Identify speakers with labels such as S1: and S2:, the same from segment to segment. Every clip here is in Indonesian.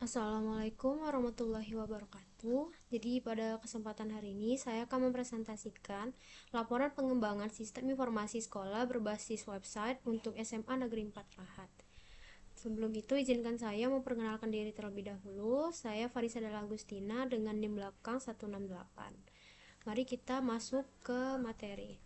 S1: Assalamualaikum warahmatullahi wabarakatuh. Jadi pada kesempatan hari ini saya akan mempresentasikan laporan pengembangan sistem informasi sekolah berbasis website untuk SMA Negeri 4 Lahat. Sebelum itu izinkan saya memperkenalkan diri terlebih dahulu. Saya Farisa Dalla Agustina dengan NIM belakang 168. Mari kita masuk ke materi.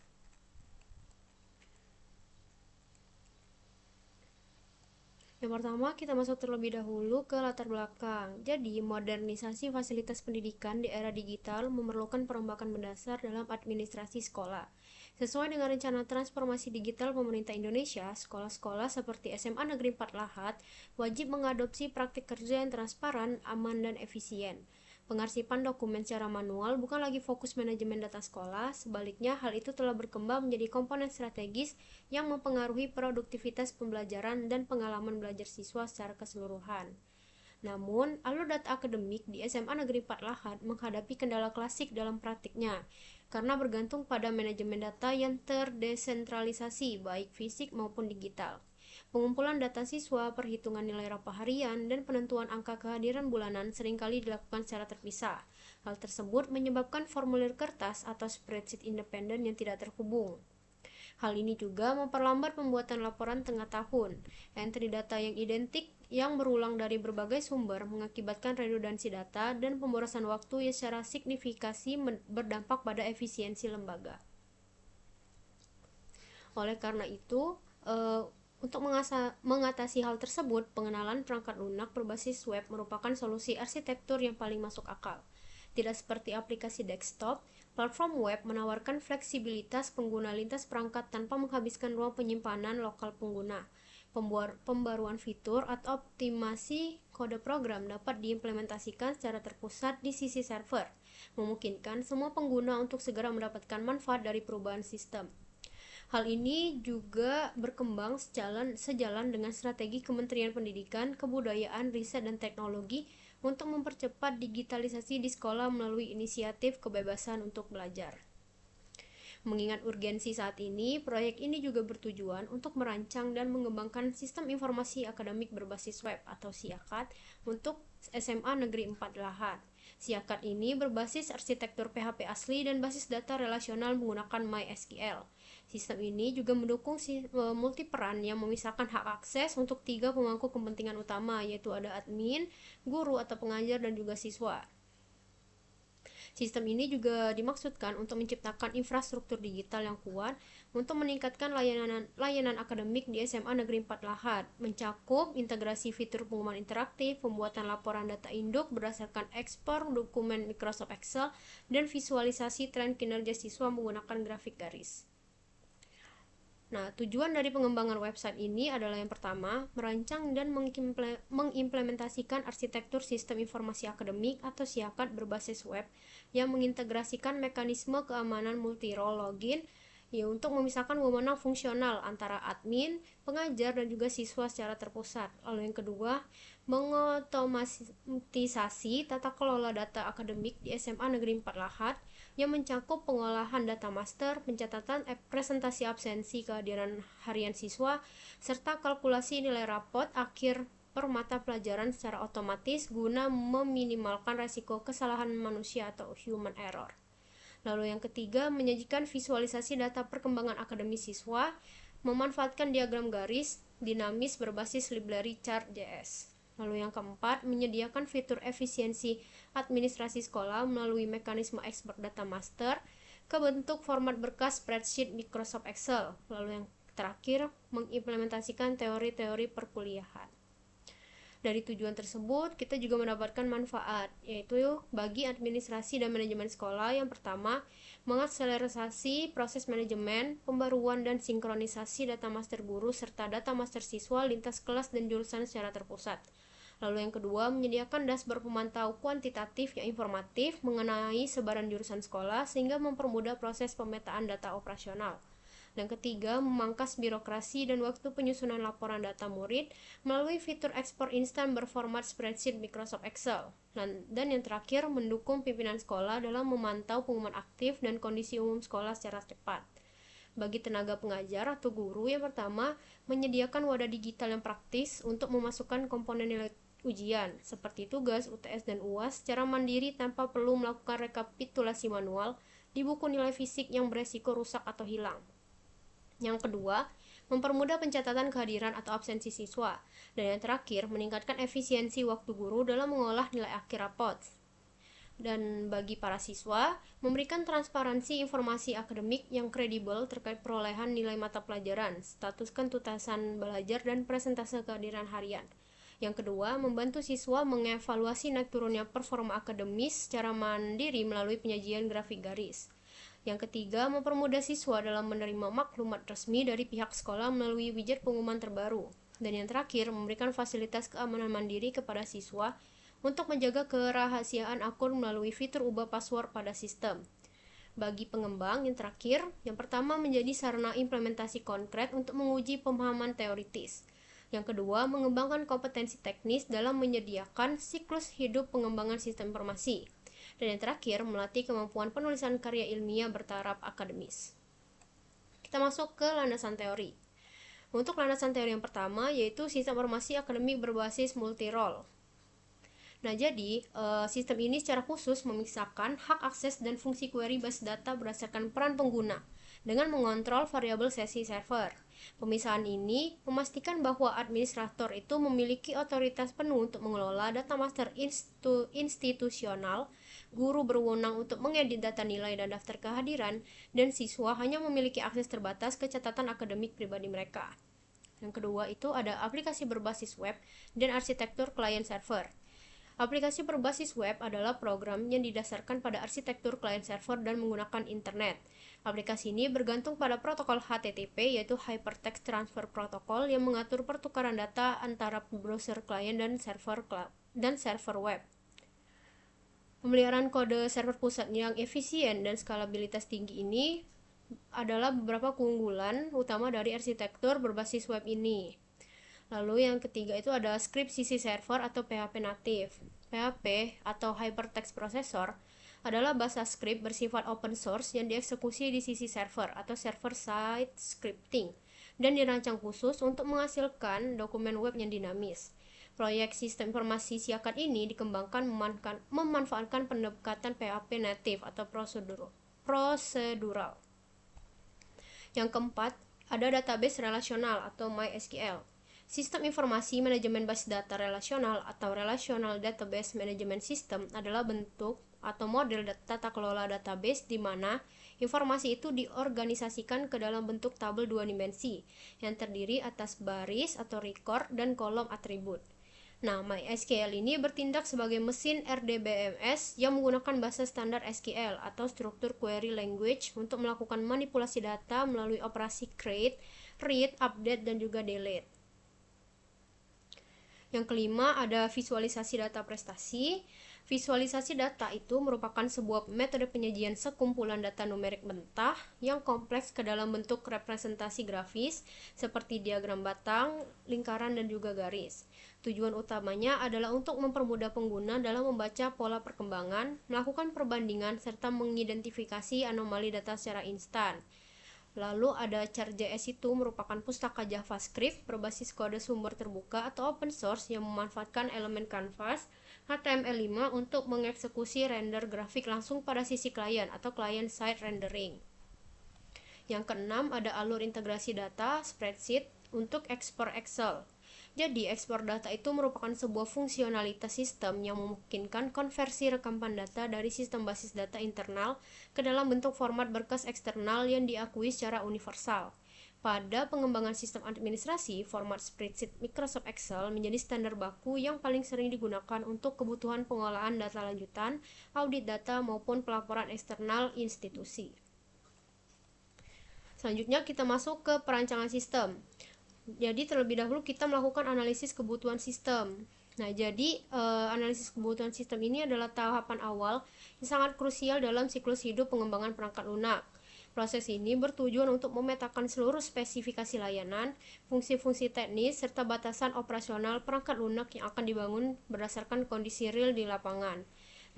S1: Yang pertama, kita masuk terlebih dahulu ke latar belakang. Jadi, modernisasi fasilitas pendidikan di era digital memerlukan perombakan mendasar dalam administrasi sekolah. Sesuai dengan rencana transformasi digital pemerintah Indonesia, sekolah-sekolah seperti SMA Negeri 4 Lahat wajib mengadopsi praktik kerja yang transparan, aman, dan efisien. Pengarsipan dokumen secara manual bukan lagi fokus manajemen data sekolah, sebaliknya hal itu telah berkembang menjadi komponen strategis yang mempengaruhi produktivitas pembelajaran dan pengalaman belajar siswa secara keseluruhan. Namun, alur data akademik di SMA Negeri 4 Lahat menghadapi kendala klasik dalam praktiknya, karena bergantung pada manajemen data yang terdesentralisasi, baik fisik maupun digital. Pengumpulan data siswa, perhitungan nilai rapor harian, dan penentuan angka kehadiran bulanan seringkali dilakukan secara terpisah. Hal tersebut menyebabkan formulir kertas atau spreadsheet independen yang tidak terhubung. Hal ini juga memperlambat pembuatan laporan tengah tahun. Entry data yang identik yang berulang dari berbagai sumber mengakibatkan redundansi data dan pemborosan waktu yang secara signifikasi berdampak pada efisiensi lembaga. Oleh karena itu, untuk mengatasi hal tersebut, pengenalan perangkat lunak berbasis web merupakan solusi arsitektur yang paling masuk akal. Tidak seperti aplikasi desktop, platform web menawarkan fleksibilitas pengguna lintas perangkat tanpa menghabiskan ruang penyimpanan lokal pengguna. Pembaruan fitur atau optimasi kode program dapat diimplementasikan secara terpusat di sisi server, memungkinkan semua pengguna untuk segera mendapatkan manfaat dari perubahan sistem. Hal ini juga berkembang sejalan dengan strategi Kementerian Pendidikan, Kebudayaan, Riset, dan Teknologi untuk mempercepat digitalisasi di sekolah melalui inisiatif kebebasan untuk belajar. Mengingat urgensi saat ini, proyek ini juga bertujuan untuk merancang dan mengembangkan sistem informasi akademik berbasis web atau SIAKAD untuk SMA Negeri 4 Lahat. SIAKAD ini berbasis arsitektur PHP asli dan basis data relasional menggunakan MySQL. Sistem ini juga mendukung multiperan yang memisahkan hak akses untuk 3 pemangku kepentingan utama, yaitu ada admin, guru atau pengajar, dan juga siswa. Sistem ini juga dimaksudkan untuk menciptakan infrastruktur digital yang kuat untuk meningkatkan layanan akademik di SMA Negeri 4 Lahat, mencakup integrasi fitur pengumuman interaktif, pembuatan laporan data induk berdasarkan ekspor dokumen Microsoft Excel, dan visualisasi tren kinerja siswa menggunakan grafik garis. Nah, tujuan dari pengembangan website ini adalah yang pertama, merancang dan mengimplementasikan arsitektur sistem informasi akademik atau SIAKAD berbasis web yang mengintegrasikan mekanisme keamanan multi-role login untuk memisahkan wewenang fungsional antara admin, pengajar, dan juga siswa secara terpusat. Lalu yang kedua, mengotomatisasi tata kelola data akademik di SMA Negeri 4 Lahat yang mencakup pengolahan data master, pencatatan presentasi absensi kehadiran harian siswa, serta kalkulasi nilai rapot akhir per mata pelajaran secara otomatis guna meminimalkan risiko kesalahan manusia atau human error. Lalu yang ketiga, menyajikan visualisasi data perkembangan akademis siswa, memanfaatkan diagram garis dinamis berbasis library Chart.js. Lalu yang keempat, menyediakan fitur efisiensi administrasi sekolah melalui mekanisme export data master ke bentuk format berkas spreadsheet Microsoft Excel. Lalu yang terakhir, mengimplementasikan teori-teori perkuliahan. Dari tujuan tersebut, kita juga mendapatkan manfaat, yaitu bagi administrasi dan manajemen sekolah. Yang pertama, mengakselerasi proses manajemen, pembaruan, dan sinkronisasi data master guru serta data master siswa lintas kelas dan jurusan secara terpusat. Lalu yang kedua, menyediakan dashboard pemantau kuantitatif yang informatif mengenai sebaran jurusan sekolah sehingga mempermudah proses pemetaan data operasional. Dan ketiga, memangkas birokrasi dan waktu penyusunan laporan data murid melalui fitur ekspor instan berformat spreadsheet Microsoft Excel. Dan yang terakhir, mendukung pimpinan sekolah dalam memantau pengumuman aktif dan kondisi umum sekolah secara cepat. Bagi tenaga pengajar atau guru, yang pertama, menyediakan wadah digital yang praktis untuk memasukkan komponen nilai ujian, seperti tugas, UTS, dan UAS secara mandiri tanpa perlu melakukan rekapitulasi manual di buku nilai fisik yang beresiko rusak atau hilang. Yang kedua, mempermudah pencatatan kehadiran atau absensi siswa. Dan yang terakhir, meningkatkan efisiensi waktu guru dalam mengolah nilai akhir rapot. Dan bagi para siswa, memberikan transparansi informasi akademik yang kredibel terkait perolehan nilai mata pelajaran, status tuntutan belajar, dan persentase kehadiran harian. Yang kedua, membantu siswa mengevaluasi naik turunnya performa akademis secara mandiri melalui penyajian grafik garis. Yang ketiga, mempermudah siswa dalam menerima maklumat resmi dari pihak sekolah melalui widget pengumuman terbaru. Dan yang terakhir, memberikan fasilitas keamanan mandiri kepada siswa untuk menjaga kerahasiaan akun melalui fitur ubah password pada sistem. Bagi pengembang, yang terakhir, yang pertama menjadi sarana implementasi konkret untuk menguji pemahaman teoritis. Yang kedua, mengembangkan kompetensi teknis dalam menyediakan siklus hidup pengembangan sistem informasi. Dan yang terakhir, melatih kemampuan penulisan karya ilmiah bertaraf akademis. Kita masuk ke landasan teori. Untuk landasan teori yang pertama, yaitu sistem informasi akademik berbasis multi-role. Nah, jadi sistem ini secara khusus memisahkan hak akses dan fungsi query base data berdasarkan peran pengguna dengan mengontrol variabel sesi server. Pemisahan ini memastikan bahwa administrator itu memiliki otoritas penuh untuk mengelola data master institusional, guru berwenang untuk mengedit data nilai dan daftar kehadiran, dan siswa hanya memiliki akses terbatas ke catatan akademik pribadi mereka. Yang kedua itu ada aplikasi berbasis web dan arsitektur klien server. Aplikasi berbasis web adalah program yang didasarkan pada arsitektur client server dan menggunakan internet. Aplikasi ini bergantung pada protokol HTTP, yaitu Hypertext Transfer Protocol, yang mengatur pertukaran data antara browser klien dan server web. Pemeliharaan kode server pusat yang efisien dan skalabilitas tinggi ini adalah beberapa keunggulan utama dari arsitektur berbasis web ini. Lalu yang ketiga itu ada script sisi server atau PHP natif. PHP atau Hypertext Processor adalah bahasa script bersifat open source yang dieksekusi di sisi server atau server-side scripting dan dirancang khusus untuk menghasilkan dokumen web yang dinamis. Proyek sistem informasi siakat ini dikembangkan memanfaatkan pendekatan PHP native atau prosedural. Yang keempat, ada database relasional atau MySQL. Sistem informasi manajemen basis data relasional atau Relational Database Management System adalah bentuk atau model tata kelola database di mana informasi itu diorganisasikan ke dalam bentuk tabel dua dimensi yang terdiri atas baris atau record dan kolom atribut. Nah, MySQL ini bertindak sebagai mesin RDBMS yang menggunakan bahasa standar SQL atau struktur query language untuk melakukan manipulasi data melalui operasi create, read, update, dan juga delete. Yang kelima ada visualisasi data prestasi. Visualisasi data itu merupakan sebuah metode penyajian sekumpulan data numerik mentah yang kompleks ke dalam bentuk representasi grafis seperti diagram batang, lingkaran, dan juga garis. Tujuan utamanya adalah untuk mempermudah pengguna dalam membaca pola perkembangan, melakukan perbandingan, serta mengidentifikasi anomali data secara instan. Lalu ada Chart.js itu merupakan pustaka JavaScript berbasis kode sumber terbuka atau open source yang memanfaatkan elemen canvas HTML5 untuk mengeksekusi render grafik langsung pada sisi klien atau client-side rendering. Yang keenam ada alur integrasi data spreadsheet untuk ekspor Excel. Jadi, ekspor data itu merupakan sebuah fungsionalitas sistem yang memungkinkan konversi rekaman data dari sistem basis data internal ke dalam bentuk format berkas eksternal yang diakui secara universal. Pada pengembangan sistem administrasi, format spreadsheet Microsoft Excel menjadi standar baku yang paling sering digunakan untuk kebutuhan pengolahan data lanjutan, audit data, maupun pelaporan eksternal institusi. Selanjutnya kita masuk ke perancangan sistem. Jadi terlebih dahulu kita melakukan analisis kebutuhan sistem. Nah, jadi analisis kebutuhan sistem ini adalah tahapan awal yang sangat krusial dalam siklus hidup pengembangan perangkat lunak. Proses ini bertujuan untuk memetakan seluruh spesifikasi layanan, fungsi-fungsi teknis, serta batasan operasional perangkat lunak yang akan dibangun berdasarkan kondisi real di lapangan.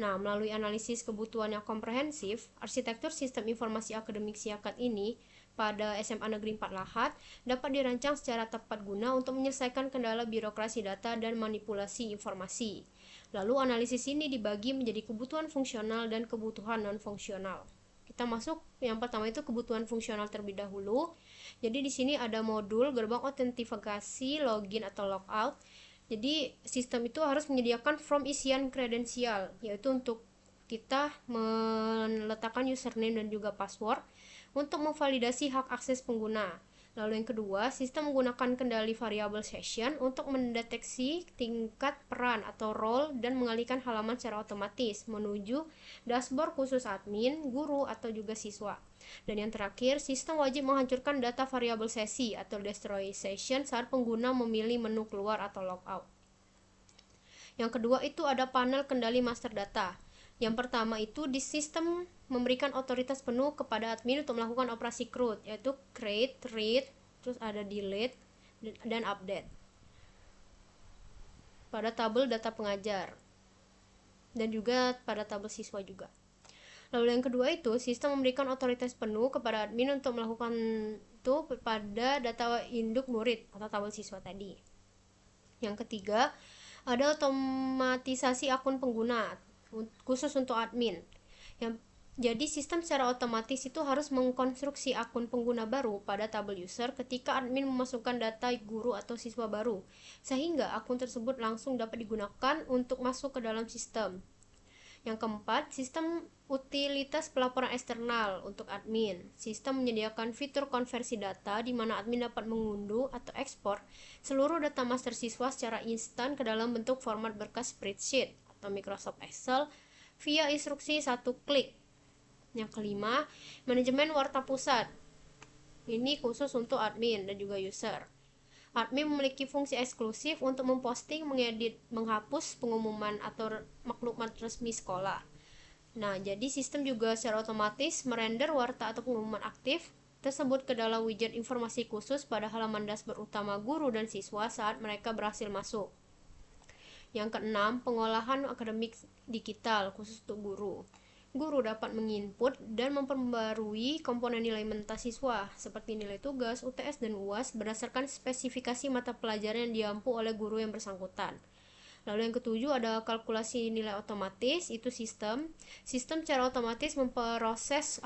S1: Nah, melalui analisis kebutuhan yang komprehensif, arsitektur sistem informasi akademik siakat ini pada SMA Negeri 4 Lahat dapat dirancang secara tepat guna untuk menyelesaikan kendala birokrasi data dan manipulasi informasi. Lalu analisis ini dibagi menjadi kebutuhan fungsional dan kebutuhan non-fungsional. Kita masuk yang pertama itu kebutuhan fungsional terlebih dahulu. Jadi di sini ada modul gerbang autentifikasi, login atau logout. Jadi sistem itu harus menyediakan form isian kredensial, yaitu untuk kita meletakkan username dan juga password untuk memvalidasi hak akses pengguna. Lalu yang kedua, sistem menggunakan kendali variabel session untuk mendeteksi tingkat peran atau role dan mengalihkan halaman secara otomatis menuju dashboard khusus admin, guru, atau juga siswa. Dan yang terakhir, sistem wajib menghancurkan data variabel sesi atau destroy session saat pengguna memilih menu keluar atau logout. Yang kedua itu ada panel kendali master data. Yang pertama itu di sistem memberikan otoritas penuh kepada admin untuk melakukan operasi CRUD, yaitu create, read, terus ada delete, dan update pada tabel data pengajar dan juga pada tabel siswa juga. Lalu yang kedua itu sistem memberikan otoritas penuh kepada admin untuk melakukan itu pada data induk murid atau tabel siswa tadi. Yang ketiga ada otomatisasi akun pengguna khusus untuk admin. Jadi sistem secara otomatis itu harus mengkonstruksi akun pengguna baru pada tabel user ketika admin memasukkan data guru atau siswa baru, sehingga akun tersebut langsung dapat digunakan untuk masuk ke dalam sistem. Yang keempat, sistem utilitas pelaporan eksternal untuk admin. Sistem menyediakan fitur konversi data di mana admin dapat mengunduh atau ekspor seluruh data master siswa secara instan ke dalam bentuk format berkas spreadsheet atau Microsoft Excel via instruksi satu klik. Yang kelima, manajemen warta pusat. Ini khusus untuk admin dan juga user. Admin memiliki fungsi eksklusif untuk memposting, mengedit, menghapus pengumuman atau maklumat resmi sekolah. Nah, jadi sistem juga secara otomatis merender warta atau pengumuman aktif tersebut ke dalam widget informasi khusus pada halaman dashboard utama guru dan siswa saat mereka berhasil masuk. Yang keenam, pengolahan akademik digital khusus untuk guru. Guru dapat menginput dan memperbarui komponen nilai mentah siswa seperti nilai tugas, UTS, dan UAS berdasarkan spesifikasi mata pelajaran yang diampu oleh guru yang bersangkutan. Lalu yang ketujuh ada kalkulasi nilai otomatis, itu sistem secara otomatis memproses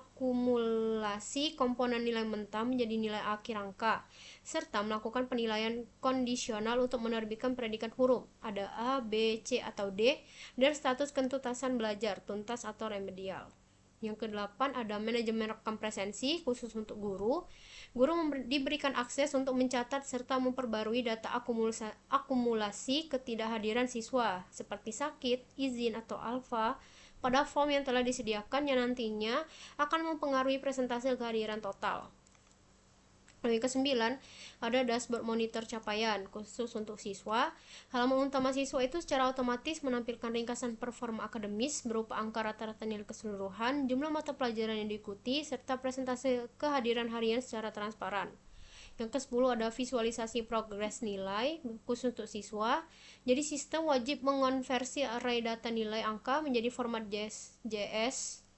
S1: akumulasi komponen nilai mentah menjadi nilai akhir angka, serta melakukan penilaian kondisional untuk menerbitkan predikat huruf, ada A, B, C, atau D, dan status kentuntasan belajar, tuntas atau remedial. Yang kedelapan ada manajemen rekam presensi khusus untuk guru. Guru diberikan akses untuk mencatat serta memperbarui data akumulasi ketidakhadiran siswa seperti sakit, izin, atau alfa pada form yang telah disediakan yang nantinya akan mempengaruhi presentasi kehadiran total. Lalu yang kesembilan, ada dashboard monitor capaian khusus untuk siswa. Halaman utama siswa itu secara otomatis menampilkan ringkasan performa akademis berupa angka rata-rata nilai keseluruhan, jumlah mata pelajaran yang diikuti, serta presentasi kehadiran harian secara transparan. Yang ke-10 ada visualisasi progres nilai khusus untuk siswa. Jadi sistem wajib mengonversi array data nilai angka menjadi format JS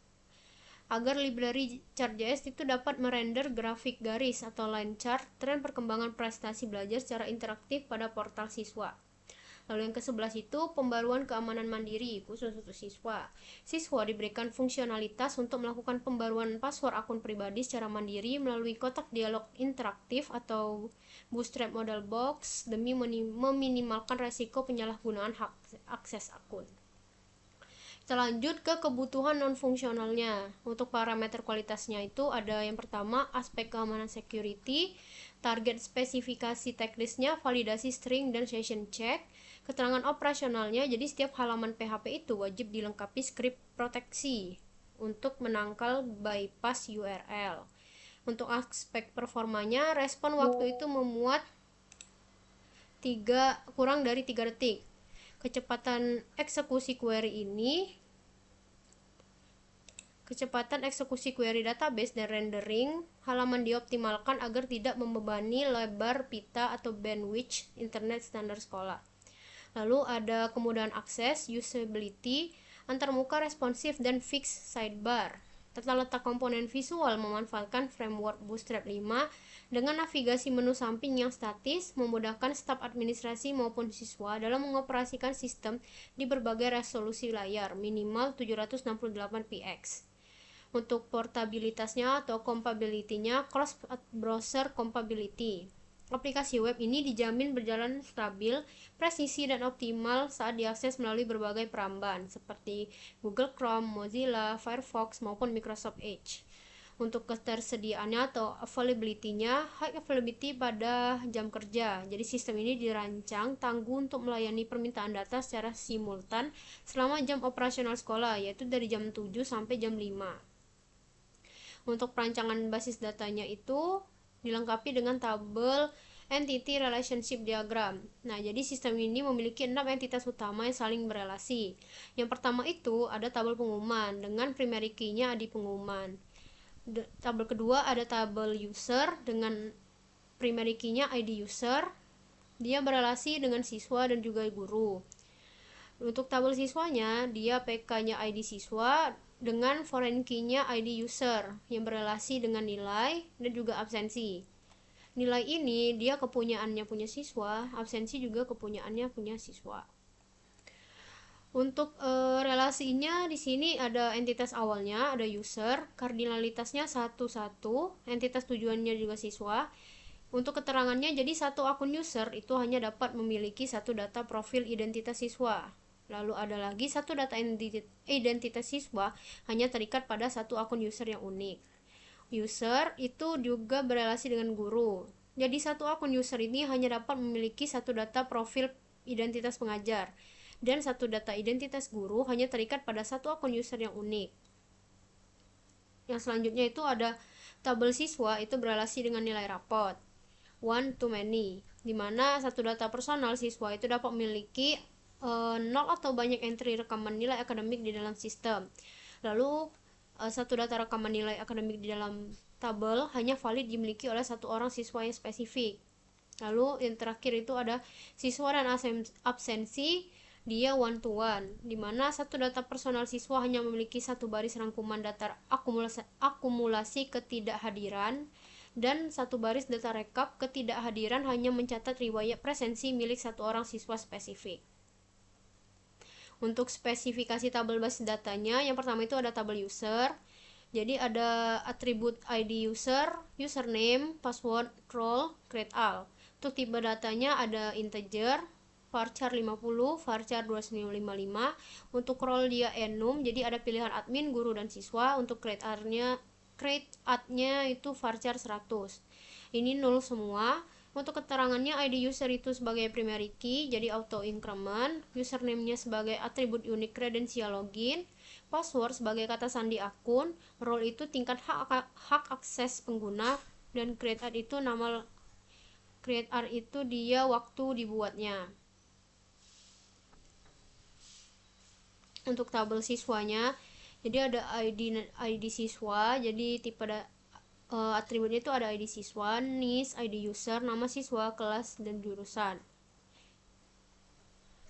S1: agar library Chart.js itu dapat merender grafik garis atau line chart tren perkembangan prestasi belajar secara interaktif pada portal siswa. Lalu yang ke-11 itu pembaruan keamanan mandiri khusus untuk siswa. Siswa diberikan fungsionalitas untuk melakukan pembaruan password akun pribadi secara mandiri melalui kotak dialog interaktif atau Bootstrap Model Box demi meminimalkan resiko penyalahgunaan hak akses akun. Kita lanjut ke kebutuhan non-fungsionalnya. Untuk parameter kualitasnya itu ada yang pertama aspek keamanan security, target spesifikasi teknisnya, validasi string dan session check, keterangan operasionalnya. Jadi setiap halaman PHP itu wajib dilengkapi skrip proteksi untuk menangkal bypass URL. Untuk aspek performanya, respon waktu itu memuat kurang dari 3 detik. Kecepatan eksekusi query database dan rendering halaman dioptimalkan agar tidak membebani lebar pita atau bandwidth internet standar sekolah. Lalu ada kemudahan akses, usability, antarmuka responsif, dan fixed sidebar. Tata letak komponen visual memanfaatkan framework Bootstrap 5 dengan navigasi menu samping yang statis, memudahkan staf administrasi maupun siswa dalam mengoperasikan sistem di berbagai resolusi layar, minimal 768 px. Untuk portabilitasnya atau compatibility-nya, cross browser compatibility. Aplikasi web ini dijamin berjalan stabil, presisi, dan optimal saat diakses melalui berbagai peramban seperti Google Chrome, Mozilla, Firefox, maupun Microsoft Edge. Untuk ketersediaannya atau availability-nya, high availability pada jam kerja. Jadi sistem ini dirancang tangguh untuk melayani permintaan data secara simultan selama jam operasional sekolah, yaitu dari jam 7 sampai jam 5. Untuk perancangan basis datanya itu dilengkapi dengan tabel Entity Relationship Diagram. Nah, jadi sistem ini memiliki 6 entitas utama yang saling berelasi. Yang pertama itu ada tabel pengumuman dengan primary key-nya di pengumuman. Tabel kedua ada tabel user dengan primary key-nya ID user. Dia berelasi dengan siswa dan juga guru. Untuk tabel siswanya, dia PK-nya ID siswa dengan foreign key-nya ID user yang berelasi dengan nilai dan juga absensi. Nilai ini dia kepunyaannya punya siswa, absensi juga kepunyaannya punya siswa. Untuk relasinya di sini ada entitas awalnya, ada user, kardinalitasnya 1-1, entitas tujuannya juga siswa. Untuk keterangannya, jadi satu akun user itu hanya dapat memiliki satu data profil identitas siswa. Lalu ada lagi satu data identitas siswa hanya terikat pada satu akun user yang unik. User itu juga berelasi dengan guru. Jadi satu akun user ini hanya dapat memiliki satu data profil identitas pengajar. Dan satu data identitas guru hanya terikat pada satu akun user yang unik. Yang selanjutnya itu ada tabel siswa itu berelasi dengan nilai rapot. One to many, di mana satu data personal siswa itu dapat memiliki nol atau banyak entry rekaman nilai akademik di dalam sistem. Lalu satu data rekaman nilai akademik di dalam tabel hanya valid dimiliki oleh satu orang siswa yang spesifik. Lalu yang terakhir itu ada siswa dan absensi, dia one to one, di mana satu data personal siswa hanya memiliki satu baris rangkuman data akumulasi ketidakhadiran dan satu baris data rekap ketidakhadiran hanya mencatat riwayat presensi milik satu orang siswa spesifik. Untuk spesifikasi tabel basis datanya, yang pertama itu ada tabel user. Jadi ada atribut ID user, username, password, role, create all. Untuk tipe datanya ada integer, varchar 50, varchar 2955. Untuk role dia enum, jadi ada pilihan admin, guru, dan siswa. Untuk create ad-nya itu varchar 100. Ini null semua. Untuk keterangannya, ID user itu sebagai primary key, jadi auto increment, username-nya sebagai atribut unik kredensial login, password sebagai kata sandi akun, role itu tingkat hak akses pengguna, dan create ad itu dia waktu dibuatnya. Untuk tabel siswanya, jadi ada ID siswa, jadi tipe atributnya itu ada ID siswa, NIS, ID user, nama siswa, kelas, dan jurusan.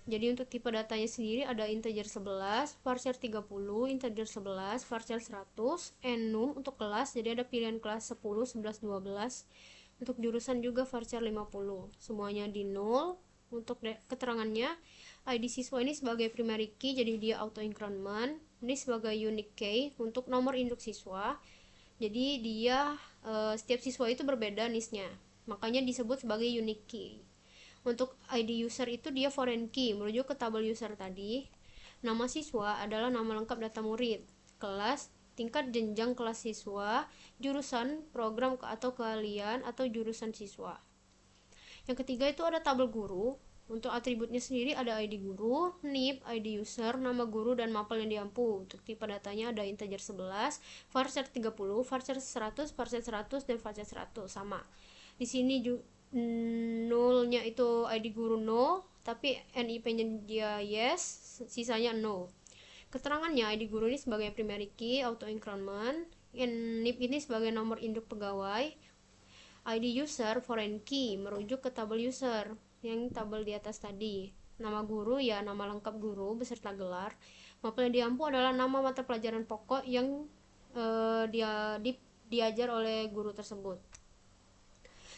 S1: Jadi untuk tipe datanya sendiri ada integer 11, varchar 30, integer 11, varchar 100, enum untuk kelas, jadi ada pilihan kelas 10, 11, 12. Untuk jurusan juga varchar 50. Semuanya di null. Untuk keterangannya, ID siswa ini sebagai primary key, jadi dia auto increment. Ini sebagai unique key untuk nomor induk siswa. Jadi dia setiap siswa itu berbeda NIS-nya, makanya disebut sebagai unique key. Untuk ID user itu dia foreign key, merujuk ke tabel user tadi. Nama siswa adalah nama lengkap data murid, kelas, tingkat jenjang kelas siswa, jurusan, program atau keahlian atau jurusan siswa. Yang ketiga itu ada tabel guru. Untuk atributnya sendiri ada ID guru, NIP, ID user, nama guru, dan mapel yang diampu. Untuk tipe datanya ada integer 11, varchar 30, varchar 100, varchar 100, dan varchar 100 sama. Di sini nullnya itu ID guru no, tapi NIP-nya dia yes, sisanya no. Keterangannya ID guru ini sebagai primary key, auto increment, NIP ini sebagai nomor induk pegawai, ID user foreign key merujuk ke tabel user yang tabel di atas tadi. Nama guru ya nama lengkap guru beserta gelar. Mapel yang diampu adalah nama mata pelajaran pokok yang diajar oleh guru tersebut.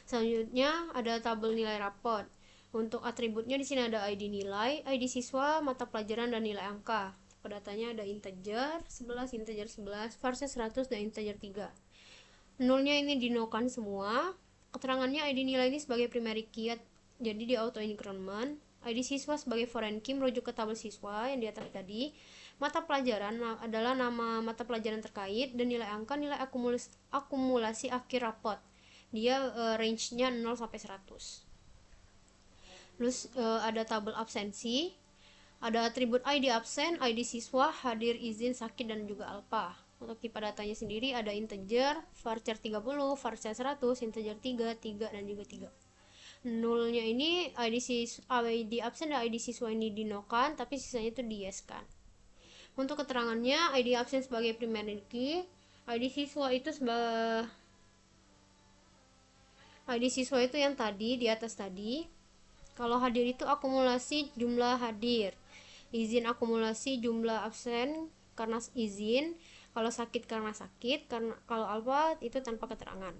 S1: Selanjutnya ada tabel nilai rapot. Untuk atributnya di sini ada ID nilai, ID siswa, mata pelajaran, dan nilai angka. Datanya ada integer 11, integer 11, varchar 100, dan integer 3. Nolnya ini dinokan semua. Keterangannya ID nilai ini sebagai primary key, jadi di auto increment. ID siswa sebagai foreign key merujuk ke tabel siswa yang di atas tadi. Mata pelajaran adalah nama mata pelajaran terkait, dan nilai angka nilai akumulasi akhir rapot. Dia range-nya 0 sampai 100. Terus ada tabel absensi, ada atribut ID absen, ID siswa, hadir, izin, sakit, dan juga alpha. Untuk tipe datanya sendiri ada integer, varchar 30, varchar 100, integer 3, 3, dan juga 3. Nolnya ini ID absen dan ID siswa ini dinokan, tapi sisanya itu di-yes-kan. Untuk keterangannya, ID absen sebagai primary key, ID siswa itu yang tadi di atas tadi. Kalau hadir itu akumulasi jumlah hadir, izin akumulasi jumlah absen karena izin, kalau sakit karena sakit, kalau alpha itu tanpa keterangan.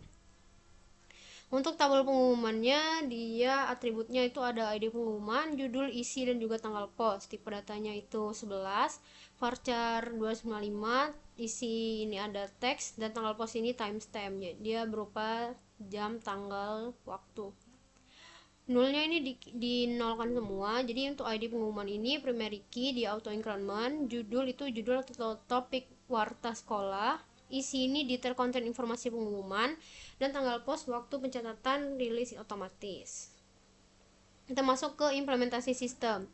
S1: Untuk tabel pengumumannya, dia atributnya itu ada ID pengumuman, judul, isi, dan juga tanggal pos. Tipe datanya itu 11, varchar 295, isi ini ada teks, dan tanggal pos ini timestamp. Dia berupa jam, tanggal, waktu. Nolnya ini dinolkan semua. Jadi untuk ID pengumuman ini primary key di auto increment, judul itu judul atau topik warta sekolah, isi ini detail konten informasi pengumuman, dan tanggal pos waktu pencatatan rilis otomatis. Kita masuk ke implementasi sistem.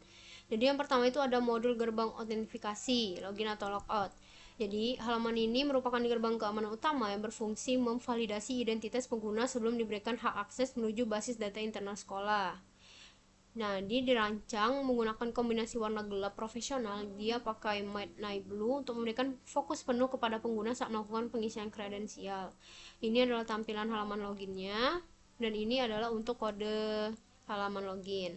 S1: Jadi yang pertama itu ada modul gerbang autentifikasi, login atau logout. Jadi halaman ini merupakan gerbang keamanan utama yang berfungsi memvalidasi identitas pengguna sebelum diberikan hak akses menuju basis data internal sekolah. Nah, dia dirancang menggunakan kombinasi warna gelap profesional. Dia pakai Midnight Blue untuk memberikan fokus penuh kepada pengguna saat melakukan pengisian kredensial. Ini adalah tampilan halaman loginnya, dan ini adalah untuk kode halaman login.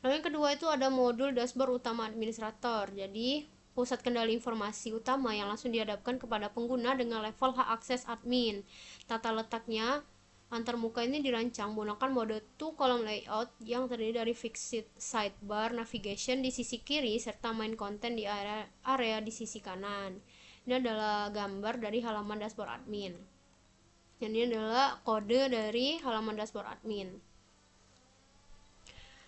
S1: Lalu yang kedua itu ada modul dashboard utama administrator. Jadi pusat kendali informasi utama yang langsung dihadapkan kepada pengguna dengan level hak akses admin. Tata letaknya antarmuka ini dirancang menggunakan mode 2 column layout yang terdiri dari fixed sidebar navigation di sisi kiri serta main content di area di sisi kanan. Ini adalah gambar dari halaman dashboard admin. Ini adalah kode dari halaman dashboard admin.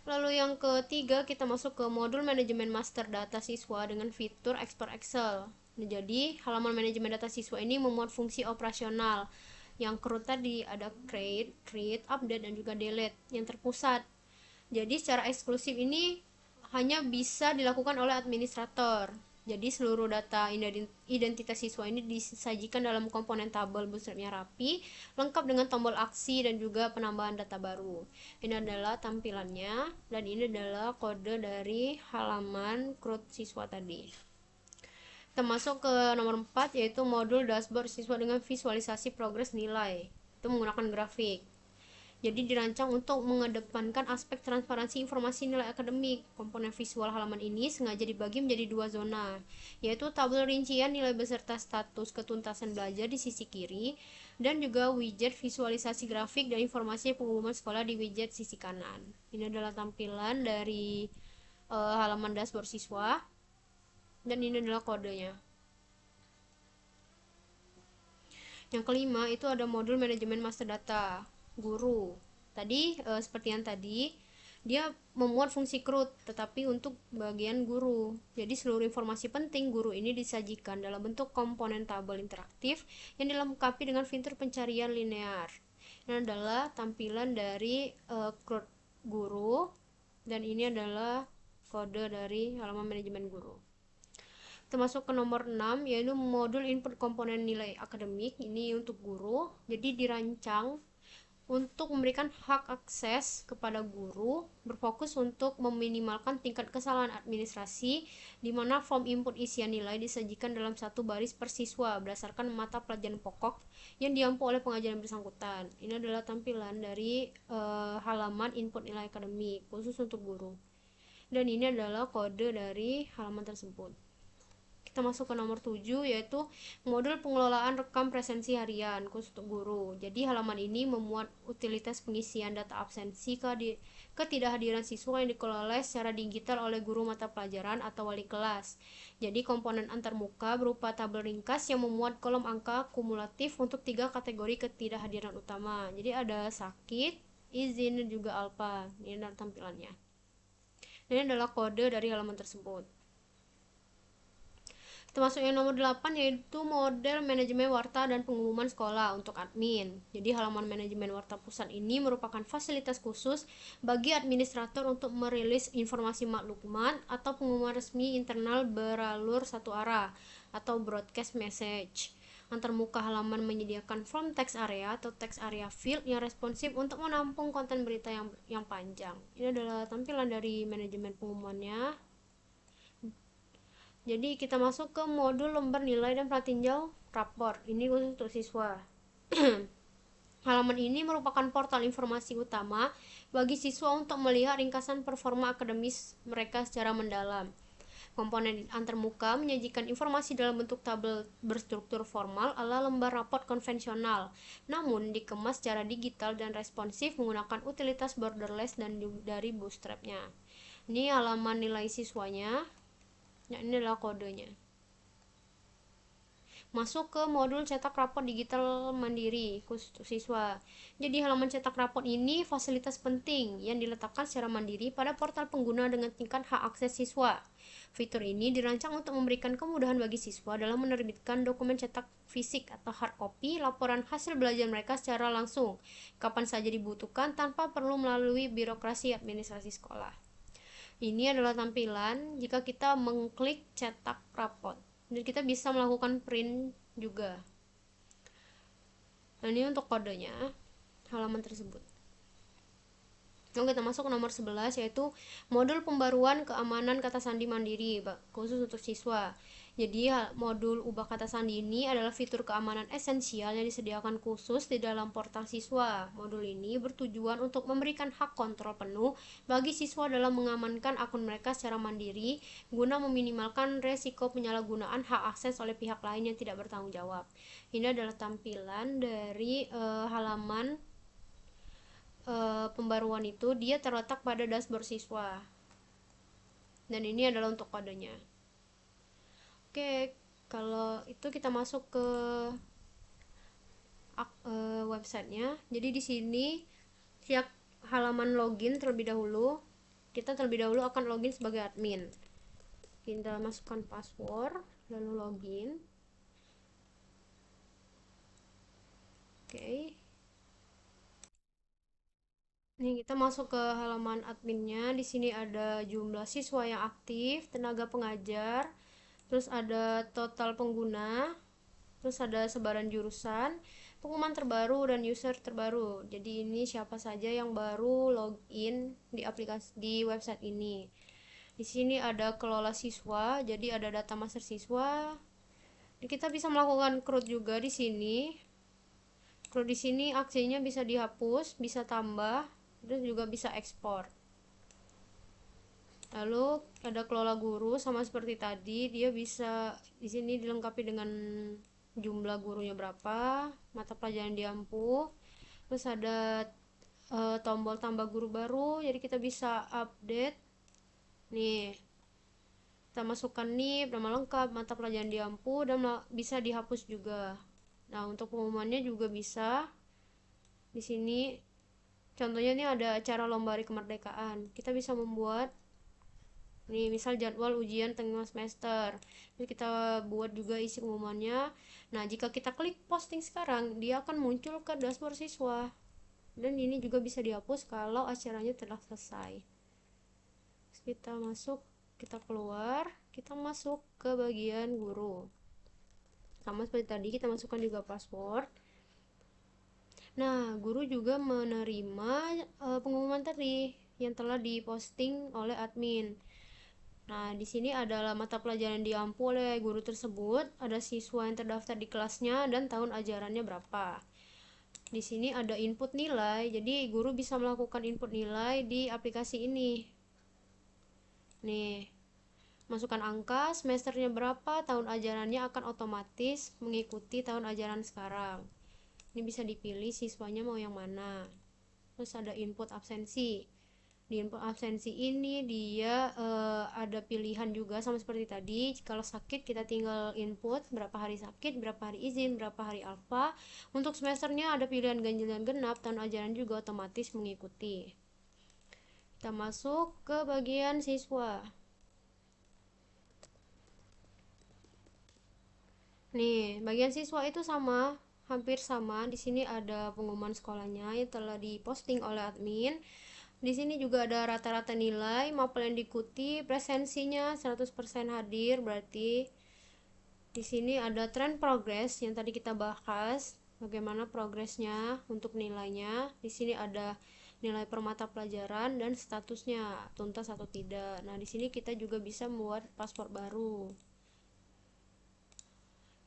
S1: Lalu yang ketiga, kita masuk ke modul manajemen master data siswa dengan fitur ekspor Excel. Nah, jadi halaman manajemen data siswa ini memuat fungsi operasional yang CRUD tadi ada create, update, dan juga delete yang terpusat. Jadi secara eksklusif ini hanya bisa dilakukan oleh administrator. Jadi seluruh data identitas siswa ini disajikan dalam komponen tabel bootstrapnya rapi, lengkap dengan tombol aksi dan juga penambahan data baru. Ini adalah tampilannya, dan ini adalah kode dari halaman CRUD siswa tadi. Kita masuk ke nomor 4, yaitu modul dashboard siswa dengan visualisasi progres nilai. Itu menggunakan grafik. Jadi dirancang untuk mengedepankan aspek transparansi informasi nilai akademik. Komponen visual halaman ini sengaja dibagi menjadi 2 zona, yaitu tabel rincian nilai beserta status ketuntasan belajar di sisi kiri, dan juga widget visualisasi grafik dan informasi pengumuman sekolah di widget sisi kanan. Ini adalah tampilan dari halaman dashboard siswa, dan ini adalah kodenya. Yang kelima itu ada modul manajemen master data guru. Tadi seperti yang tadi, dia memuat fungsi CRUD tetapi untuk bagian guru. Jadi seluruh informasi penting guru ini disajikan dalam bentuk komponen tabel interaktif yang dilengkapi dengan fitur pencarian linear. Ini adalah tampilan dari CRUD guru, dan ini adalah kode dari halaman manajemen guru. Kita masuk ke nomor 6, yaitu modul input komponen nilai akademik. Ini untuk guru. Jadi dirancang untuk memberikan hak akses kepada guru, berfokus untuk meminimalkan tingkat kesalahan administrasi, di mana form input isian nilai disajikan dalam satu baris per siswa berdasarkan mata pelajaran pokok yang diampu oleh pengajar yang bersangkutan. Ini adalah tampilan dari halaman input nilai akademik khusus untuk guru, dan ini adalah kode dari halaman tersebut. kita masuk ke nomor 7, yaitu modul pengelolaan rekam presensi harian khusus untuk guru. Jadi halaman ini memuat utilitas pengisian data absensi ketidakhadiran siswa yang dikelola secara digital oleh guru mata pelajaran atau wali kelas. Jadi komponen antarmuka berupa tabel ringkas yang memuat kolom angka kumulatif untuk 3 kategori ketidakhadiran utama. Jadi ada sakit, izin, dan juga alpa. Ini adalah tampilannya. Ini adalah kode dari halaman tersebut. Termasuk yang nomor 8, yaitu model manajemen warta dan pengumuman sekolah untuk admin. Jadi halaman manajemen warta pusat ini merupakan fasilitas khusus bagi administrator untuk merilis informasi maklumat atau pengumuman resmi internal beralur satu arah atau broadcast message. Antarmuka halaman menyediakan form text area atau text area field yang responsif untuk menampung konten berita yang panjang. Ini adalah tampilan dari manajemen pengumumannya. Jadi kita masuk ke modul lembar nilai dan pratinjau rapor. Ini khusus untuk siswa. Halaman ini merupakan portal informasi utama bagi siswa untuk melihat ringkasan performa akademis mereka secara mendalam. Komponen antarmuka menyajikan informasi dalam bentuk tabel berstruktur formal ala lembar raport konvensional, namun dikemas secara digital dan responsif menggunakan utilitas borderless dan dari bootstrap-nya. Ini halaman nilai siswanya. Nah, ini adalah kodenya. Masuk ke modul cetak rapor digital mandiri khusus siswa. Jadi halaman cetak rapor ini fasilitas penting yang diletakkan secara mandiri pada portal pengguna dengan tingkat hak akses siswa. Fitur ini dirancang untuk memberikan kemudahan bagi siswa dalam menerbitkan dokumen cetak fisik atau hard copy laporan hasil belajar mereka secara langsung, kapan saja dibutuhkan tanpa perlu melalui birokrasi administrasi sekolah. Ini adalah tampilan jika kita mengklik cetak rapot. Dan kita bisa melakukan print juga. Nah, ini untuk kodenya halaman tersebut. Lalu kita masuk ke nomor 11, yaitu modul pembaruan keamanan kata sandi mandiri khusus untuk siswa. Jadi modul ubah kata sandi ini adalah fitur keamanan esensial yang disediakan khusus di dalam portal siswa. Modul ini bertujuan untuk memberikan hak kontrol penuh bagi siswa dalam mengamankan akun mereka secara mandiri guna meminimalkan resiko penyalahgunaan hak akses oleh pihak lain yang tidak bertanggung jawab. Ini adalah tampilan dari halaman pembaruan itu. Dia terletak pada dashboard siswa, dan ini adalah untuk kodenya. Oke, kalau itu kita masuk ke websitenya. Jadi di sini setiap halaman login terlebih dahulu, kita terlebih dahulu akan login sebagai admin. Kita masukkan password lalu login. Oke. Ini kita masuk ke halaman adminnya. Di sini ada jumlah siswa yang aktif, tenaga pengajar, terus ada total pengguna, terus ada sebaran jurusan, pengumuman terbaru, dan user terbaru. Jadi ini siapa saja yang baru login di aplikasi di website ini. Di sini ada kelola siswa, jadi ada data master siswa. Kita bisa melakukan CRUD juga di sini. CRUD di sini aksinya bisa dihapus, bisa tambah, terus juga bisa ekspor. Lalu ada kelola guru, sama seperti tadi, dia bisa di sini dilengkapi dengan jumlah gurunya berapa, mata pelajaran diampu, terus ada tombol tambah guru baru, jadi kita bisa update. Nih, kita masukkan NIP, nama lengkap, mata pelajaran diampu, dan bisa dihapus juga. Nah, untuk pengumumannya juga bisa. Di sini contohnya ini ada acara lomba hari kemerdekaan. Kita bisa membuat nih misal jadwal ujian tengah semester. Jadi kita buat juga isi pengumumannya. Nah, jika kita klik posting sekarang, dia akan muncul ke dashboard siswa. Dan ini juga bisa dihapus kalau acaranya telah selesai. Terus kita masuk, kita keluar, kita masuk ke bagian guru. Sama seperti tadi, kita masukkan juga password. Nah, guru juga menerima pengumuman tadi yang telah diposting oleh admin. Nah, di sini adalah mata pelajaran diampu oleh guru tersebut, ada siswa yang terdaftar di kelasnya, dan tahun ajarannya berapa. Di sini ada input nilai, jadi guru bisa melakukan input nilai di aplikasi ini. Nih, Masukkan angka, semesternya berapa, tahun ajarannya akan otomatis mengikuti tahun ajaran sekarang. Ini bisa dipilih siswanya mau yang mana. Terus ada input absensi. Di input absensi ini dia ada pilihan juga sama seperti tadi. Kalau sakit kita tinggal input berapa hari sakit, berapa hari izin, berapa hari alfa. Untuk semesternya ada pilihan ganjil dan genap, tahun ajaran juga otomatis mengikuti. Kita masuk ke bagian siswa. Nih, bagian siswa itu sama, hampir sama. Di sini ada pengumuman sekolahnya yang telah diposting oleh admin. Di sini juga ada rata-rata nilai, mapel yang diikuti, presensinya 100% hadir, berarti di sini ada tren progres yang tadi kita bahas, bagaimana progresnya untuk nilainya. Di sini ada nilai per mata pelajaran dan statusnya tuntas atau tidak. Nah, di sini kita juga bisa membuat paspor baru.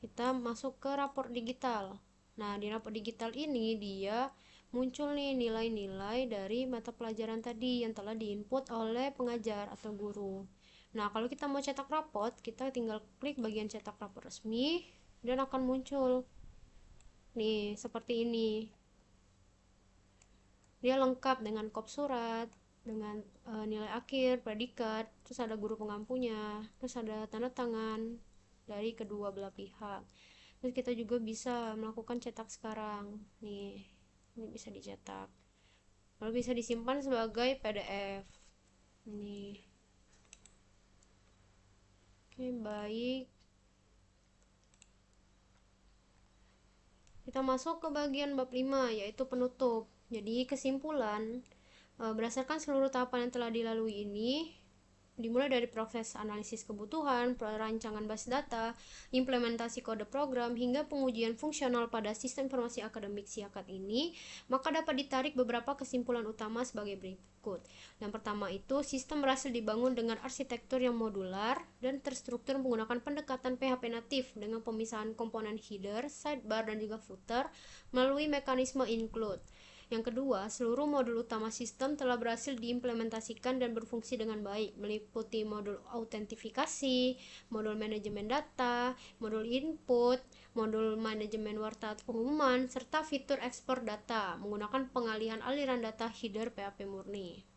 S1: Kita masuk ke rapor digital. Nah, di rapor digital ini dia muncul nih nilai-nilai dari mata pelajaran tadi yang telah diinput oleh pengajar atau guru. Nah, kalau kita mau cetak rapot, kita tinggal klik bagian cetak rapor resmi dan akan muncul nih seperti ini. Dia lengkap dengan kop surat, dengan nilai akhir, predikat, terus ada guru pengampunya, terus ada tanda tangan dari kedua belah pihak. Terus kita juga bisa melakukan cetak sekarang. Nih, ini bisa dicetak. Lalu bisa disimpan sebagai PDF. Ini. Oke, baik. Kita masuk ke bagian bab 5, yaitu penutup. Jadi kesimpulan, berdasarkan seluruh tahapan yang telah dilalui ini, dimulai dari proses analisis kebutuhan, perancangan basis data, implementasi kode program, hingga pengujian fungsional pada sistem informasi akademik SIAKAD ini, maka dapat ditarik beberapa kesimpulan utama sebagai berikut. Yang pertama itu, sistem berhasil dibangun dengan arsitektur yang modular dan terstruktur menggunakan pendekatan PHP natif dengan pemisahan komponen header, sidebar, dan juga footer melalui mekanisme include. Yang kedua, seluruh modul utama sistem telah berhasil diimplementasikan dan berfungsi dengan baik, meliputi modul autentifikasi, modul manajemen data, modul input, modul manajemen warta pengumuman, serta fitur ekspor data menggunakan pengalihan aliran data header PHP murni.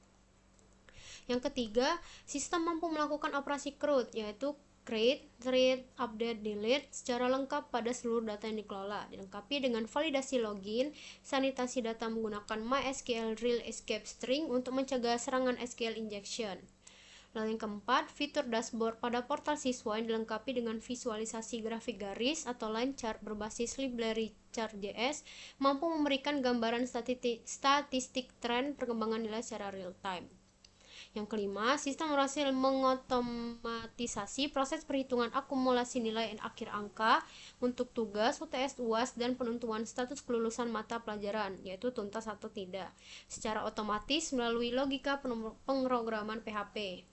S1: Yang ketiga, sistem mampu melakukan operasi CRUD, yaitu create, read, update, delete secara lengkap pada seluruh data yang dikelola, dilengkapi dengan validasi login, sanitasi data menggunakan MySQL Real Escape String untuk mencegah serangan SQL injection. Lalu yang keempat, fitur dashboard pada portal siswa yang dilengkapi dengan visualisasi grafik garis atau line chart berbasis library Chart.js mampu memberikan gambaran statistik tren perkembangan nilai secara real time. Yang kelima, sistem berhasil mengotomatisasi proses perhitungan akumulasi nilai akhir angka untuk tugas, UTS, UAS, dan penentuan status kelulusan mata pelajaran, yaitu tuntas atau tidak, secara otomatis melalui logika pemrograman PHP.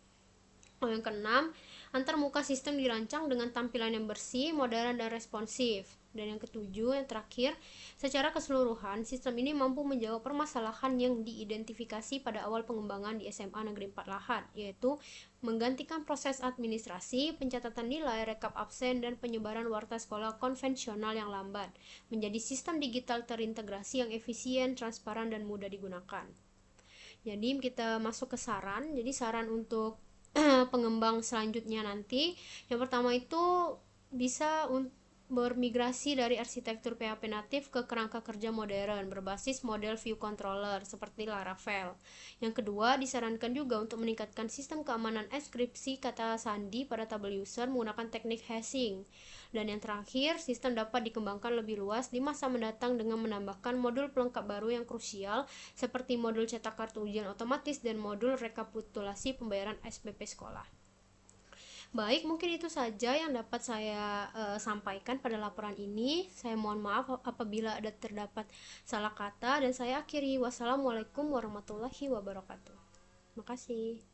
S1: Yang keenam, antarmuka sistem dirancang dengan tampilan yang bersih, modern, dan responsif. Dan yang ketujuh, yang terakhir, secara keseluruhan, sistem ini mampu menjawab permasalahan yang diidentifikasi pada awal pengembangan di SMA Negeri 4 Lahat, yaitu menggantikan proses administrasi, pencatatan nilai, rekap absen, dan penyebaran warta sekolah konvensional yang lambat, menjadi sistem digital terintegrasi yang efisien, transparan, dan mudah digunakan. Jadi kita masuk ke saran. Jadi saran untuk pengembang selanjutnya nanti, yang pertama itu bisa bermigrasi dari arsitektur PHP natif ke kerangka kerja modern berbasis model view controller seperti Laravel. Yang kedua, disarankan juga untuk meningkatkan sistem keamanan enkripsi kata sandi pada tabel user menggunakan teknik hashing. Dan yang terakhir, sistem dapat dikembangkan lebih luas di masa mendatang dengan menambahkan modul pelengkap baru yang krusial seperti modul cetak kartu ujian otomatis dan modul rekapitulasi pembayaran SPP sekolah. Baik, mungkin itu saja yang dapat saya sampaikan pada laporan ini. Saya mohon maaf apabila ada terdapat salah kata dan saya akhiri. Wassalamualaikum warahmatullahi wabarakatuh. Terima kasih.